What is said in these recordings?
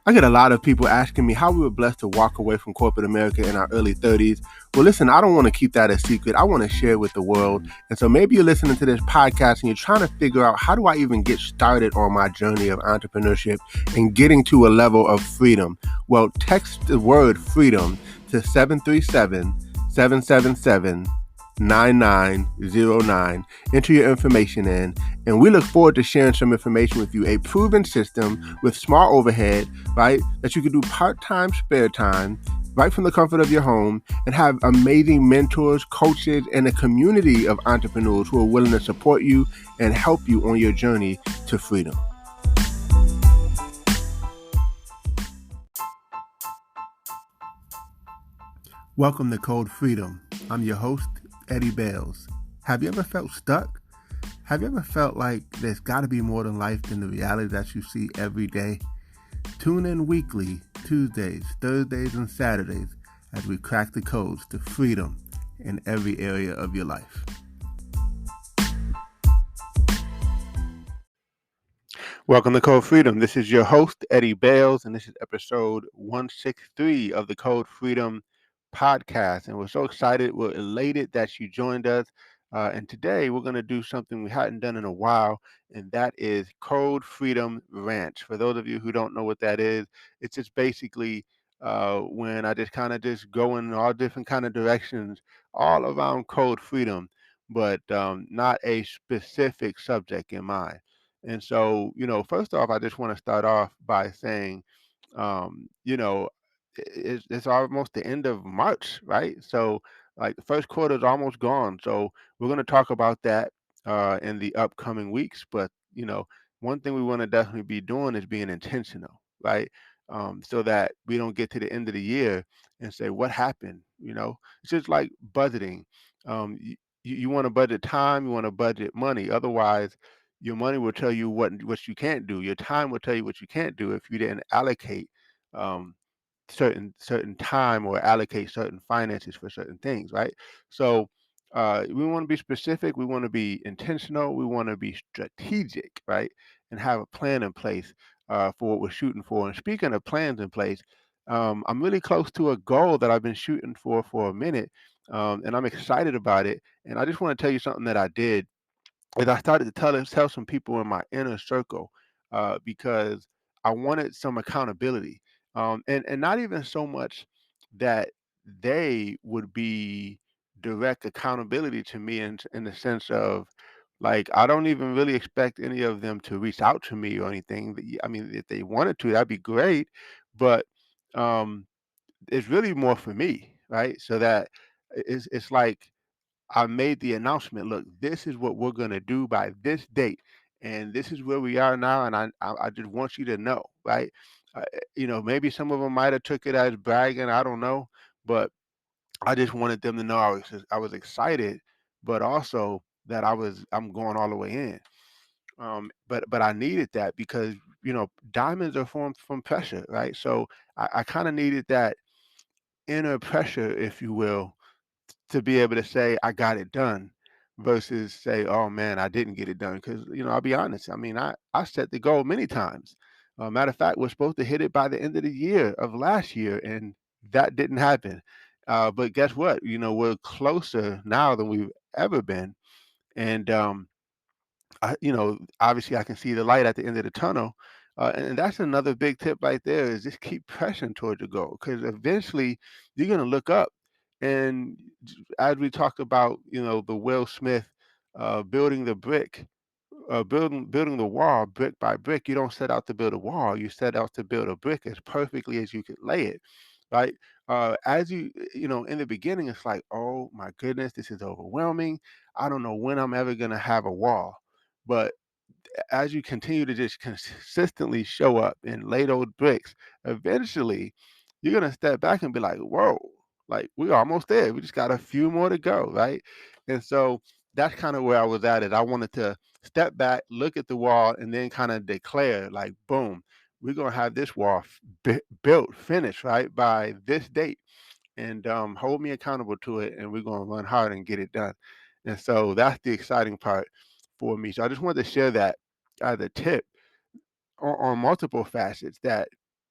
I get a lot of people asking me how we were blessed to walk away from corporate America in our early 30s. Well, listen, I don't want to keep that a secret. I want to share it with the world. And so maybe you're listening to this podcast and you're trying to figure out, how do I even get started on my journey of entrepreneurship and getting to a level of freedom? Well, text the word freedom to 737 777 9909. Enter your information in, and we look forward to sharing some information with you. A proven system with small overhead, right? That you can do part-time, spare time, right from the comfort of your home, and have amazing mentors, coaches, and a community of entrepreneurs who are willing to support you and help you on your journey to freedom. Welcome to Code Freedom. I'm your host, Eddie Bales. Have you ever felt stuck? Have you ever felt like there's got to be more than life than the reality that you see every day? Tune in weekly, Tuesdays, Thursdays, and Saturdays as we crack the codes to freedom in every area of your life. Welcome to Code Freedom. This is your host, Eddie Bales, and this is episode 163 of the Code Freedom podcast. And we're so excited, we're elated that you joined us. And today we're going to do something we hadn't done in a while, and that is Code Freedom Rants. For those of you who don't know what that is, it's just basically when I just go in all different kind of directions, all around code freedom, but not a specific subject in mind. And so, first off, I just want to start off by saying, you know, it's almost the end of March, right? So, like, the first quarter is almost gone. So, we're going to talk about that in the upcoming weeks. But, one thing we want to definitely be doing is being intentional, right? So that we don't get to the end of the year and say, what happened? It's just like budgeting. You want to budget time, you want to budget money. Otherwise, your money will tell you what you can't do. Your time will tell you what you can't do if you didn't allocate um, certain time or allocate certain finances for certain things, right? So we want to be specific. We want to be intentional. We want to be strategic, right? And have a plan in place for what we're shooting for. And speaking of plans in place, I'm really close to a goal that I've been shooting for a minute, and I'm excited about it. And I just want to tell you something that I did is I started to tell some people in my inner circle because I wanted some accountability, and not even so much that they would be direct accountability to me in the sense of, like, I don't even really expect any of them to reach out to me or anything. I mean, if they wanted to, that'd be great, but um, it's really more for me, right? So that it's like I made the announcement. Look, this is what we're gonna do by this date, and this is where we are now. And I just want you to know, right? Maybe some of them might have took it as bragging. I don't know, but I just wanted them to know I was excited, but also that I'm going all the way in. But I needed that because diamonds are formed from pressure, right? So I kind of needed that inner pressure, if you will, to be able to say I got it done versus say, oh man, I didn't get it done. Because I'll be honest. I mean, I set the goal many times. Matter of fact, we're supposed to hit it by the end of the year of last year, and that didn't happen. But guess what? We're closer now than we've ever been, and obviously I can see the light at the end of the tunnel. And that's another big tip right there, is just keep pressing toward the goal, because eventually you're going to look up. And as we talked about, the Will Smith building the brick, building the wall brick by brick. You don't set out to build a wall. You set out to build a brick as perfectly as you could lay it, right? As in the beginning, it's like, oh my goodness, this is overwhelming. I don't know when I'm ever gonna have a wall. But as you continue to just consistently show up and lay those bricks, eventually you're gonna step back and be like, whoa, like, we're almost there. We just got a few more to go, right? And so that's kind of where I was at. It. I wanted to step back, look at the wall, and then kind of declare, like, boom, we're gonna have this wall built, finished, right, by this date, and hold me accountable to it, and we're gonna run hard and get it done. And so that's the exciting part for me. So I just wanted to share that as a tip on multiple facets, that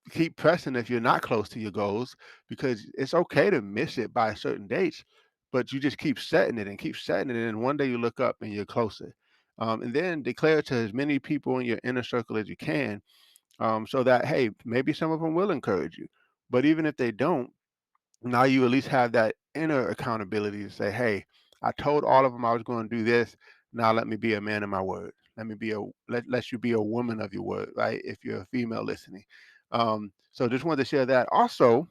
keep pressing if you're not close to your goals, because it's okay to miss it by certain dates, but you just keep setting it and keep setting it, and one day you look up and you're closer. And then declare to as many people in your inner circle as you can, so that, hey, maybe some of them will encourage you. But even if they don't, now you at least have that inner accountability to say, hey, I told all of them I was going to do this. Now let me be a man of my word. Let me be a let you be a woman of your word, right? If you're a female listening. So just wanted to share that. Also,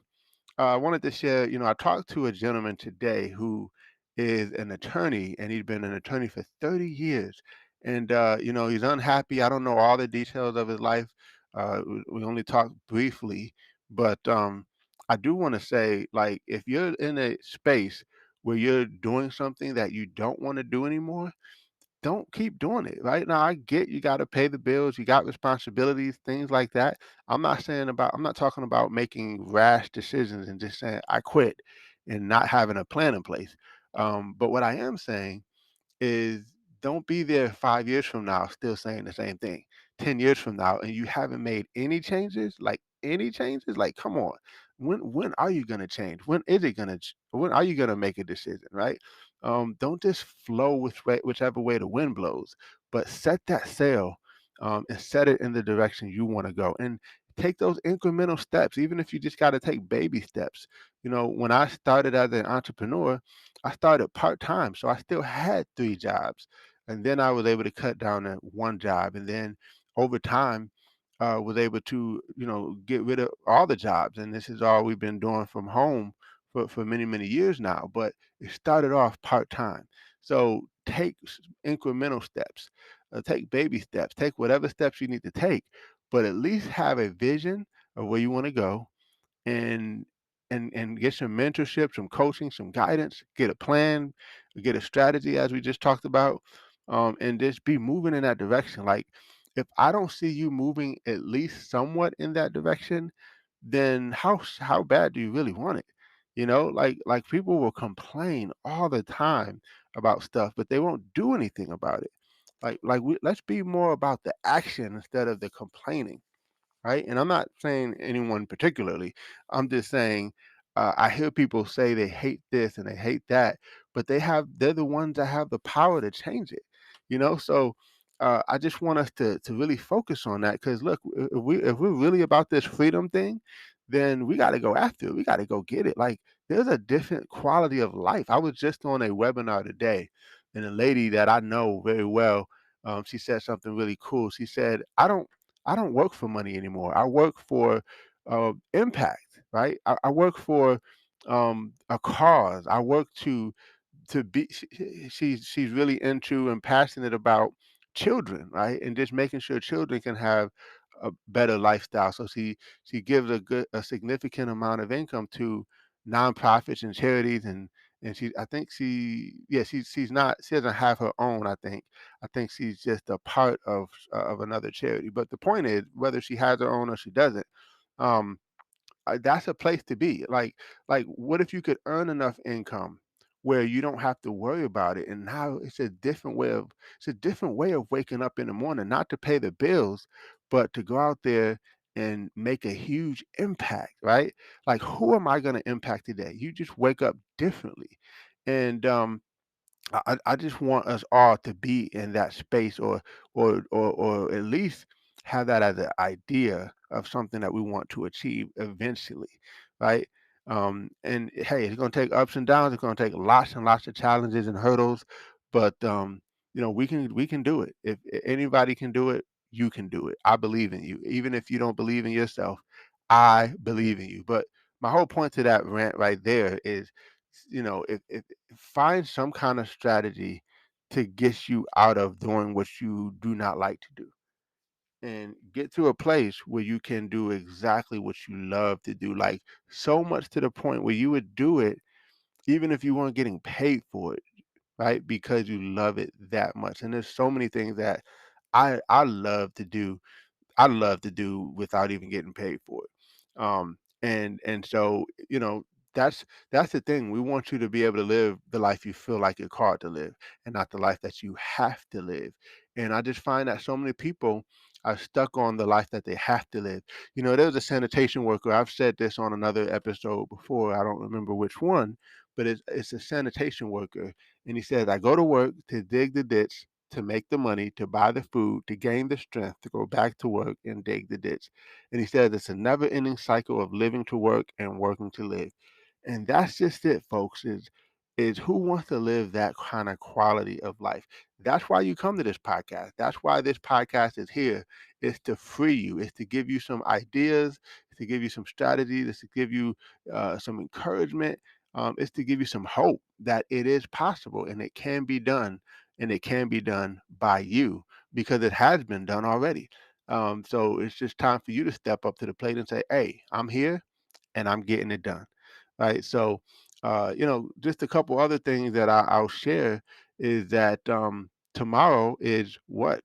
I wanted to share, I talked to a gentleman today who is an attorney, and he'd been an attorney for 30 years. And, he's unhappy. I don't know all the details of his life. We only talked briefly, but I do want to say, like, if you're in a space where you're doing something that you don't want to do anymore, don't keep doing it. Right now, I get you got to pay the bills, you got responsibilities, things like that. I'm not talking about making rash decisions and just saying I quit and not having a plan in place. But what I am saying is, don't be there 5 years from now still saying the same thing. 10 years from now, and you haven't made any changes, like any changes, like, come on. When are you gonna change? When are you gonna make a decision, right? Don't just flow whichever way the wind blows, but set that sail, and set it in the direction you want to go. And take those incremental steps, even if you just got to take baby steps. When I started as an entrepreneur, I started part-time, so I still had 3 jobs, and then I was able to cut down to 1 job, and then over time, was able to, get rid of all the jobs, and this is all we've been doing from home for many, many years now, but it started off part-time. So take incremental steps, take baby steps, take whatever steps you need to take, but at least have a vision of where you wanna go, and get some mentorship, some coaching, some guidance, get a plan, get a strategy as we just talked about, and just be moving in that direction. Like, if I don't see you moving at least somewhat in that direction, then how bad do you really want it? Like people will complain all the time about stuff, but they won't do anything about it. Let's be more about the action instead of the complaining, right? And I'm not saying anyone particularly. I'm just saying, I hear people say they hate this and they hate that, but they're the ones that have the power to change it. So I just want us to really focus on that, because look, if we're really about this freedom thing, then we got to go after it. We got to go get it. Like, there's a different quality of life. I was just on a webinar today, and a lady that I know very well, she said something really cool. She said, I don't work for money anymore. I work for impact, right? I work for a cause. I work to be. She's really into and passionate about children, right? And just making sure children can have a better lifestyle. So she gives a significant amount of income to nonprofits and charities, and I think she's not, she doesn't have her own. I think she's just a part of another charity. But the point is, whether she has her own or she doesn't, um, that's a place to be. Like, what if you could earn enough income where you don't have to worry about it? And now it's a different way of waking up in the morning, not to pay the bills, but to go out there and make a huge impact, right? Like, who am I going to impact today? You just wake up differently. And I just want us all to be in that space, or at least have that as an idea of something that we want to achieve eventually, right? And hey, it's going to take ups and downs. It's going to take lots and lots of challenges and hurdles, but we can do it. If anybody can do it, you can do it. I believe in you. Even if you don't believe in yourself, I believe in you. But my whole point to that rant right there is, if find some kind of strategy to get you out of doing what you do not like to do, and get to a place where you can do exactly what you love to do, like, so much to the point where you would do it even if you weren't getting paid for it, right? Because you love it that much. And there's so many things that I love to do without even getting paid for it. And so, that's the thing. We want you to be able to live the life you feel like you're called to live, and not the life that you have to live. And I just find that so many people are stuck on the life that they have to live. There's a sanitation worker. I've said this on another episode before. I don't remember which one, but it's a sanitation worker. And he says, I go to work to dig the ditch, to make the money, to buy the food, to gain the strength to go back to work and dig the ditch. And he says it's a never ending cycle of living to work and working to live. And that's just it, folks, is who wants to live that kind of quality of life? That's why you come to this podcast. That's why this podcast is here. It's to free you. It's to give you some ideas. It's to give you some strategies. It's to give you some encouragement. It's to give you some hope that it is possible and it can be done, and it can be done by you because it has been done already. So it's just time for you to step up to the plate and say, "Hey, I'm here and I'm getting it done." Right. So, just a couple other things that I'll share is that tomorrow is what?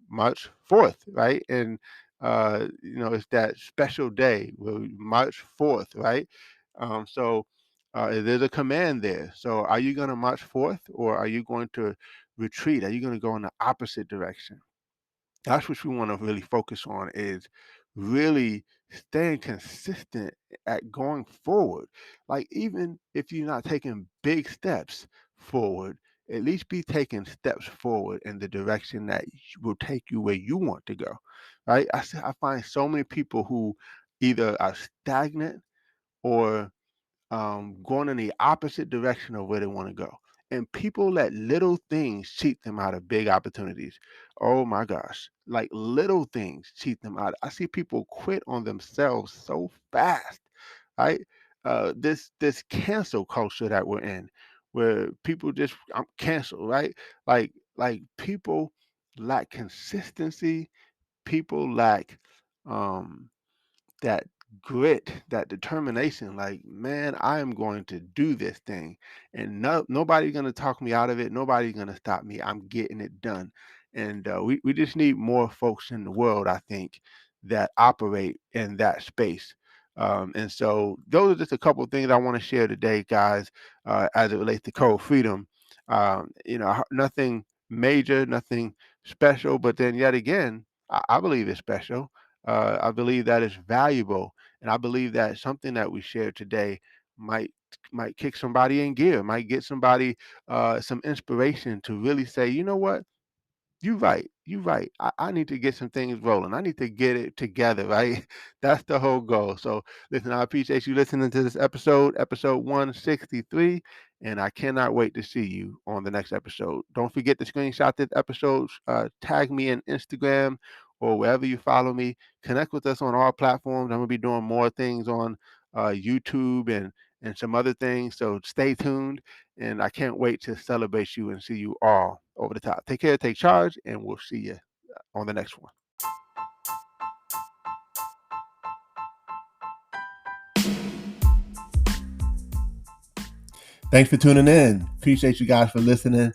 March 4th, right? And, it's that special day, March 4th, right? There's a command there. So, are you going to March 4th, or are you going to retreat? Are you going to go in the opposite direction? That's what we want to really focus on, is really staying consistent at going forward. Like, even if you're not taking big steps forward, at least be taking steps forward in the direction that will take you where you want to go. Right? I find so many people who either are stagnant or going in the opposite direction of where they want to go. And people let little things cheat them out of big opportunities. Oh my gosh. Like, little things cheat them out. I see people quit on themselves so fast, right? This cancel culture that we're in, where people just cancel, right? Like people lack consistency, people lack um that grit, that determination. Like, man, I am going to do this thing, and nobody's going to talk me out of it. Nobody's going to stop me. I'm getting it done. And we just need more folks in the world, I think, that operate in that space. And so those are just a couple of things I want to share today, guys, as it relates to code freedom. Nothing major, nothing special, but then yet again, I believe it's special. I believe that it's valuable, and I believe that something that we shared today might might kick somebody in gear, might get somebody some inspiration to really say, you know what, you right. You right. I need to get some things rolling. I need to get it together, right? That's the whole goal. So listen, I appreciate you listening to this episode 163, and I cannot wait to see you on the next episode. Don't forget to screenshot this episode, tag me in Instagram or wherever you follow me. Connect with us on all platforms. I'm gonna be doing more things on YouTube and some other things. So stay tuned, and I can't wait to celebrate you and see you all over the top. Take care, take charge, and we'll see you on the next one. Thanks for tuning in. Appreciate you guys for listening.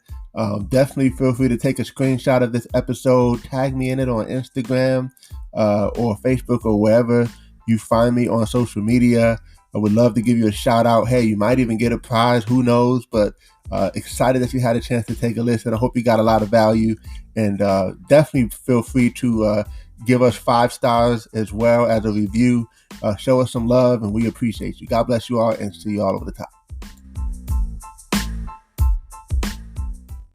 Definitely feel free to take a screenshot of this episode, tag me in it on Instagram or Facebook or wherever you find me on social media. I would love to give you a shout out. Hey, you might even get a prize. Who knows? But excited that you had a chance to take a listen. I hope you got a lot of value. And definitely feel free to give us 5 stars as well as a review. Show us some love, and we appreciate you. God bless you all, and see you all over the top.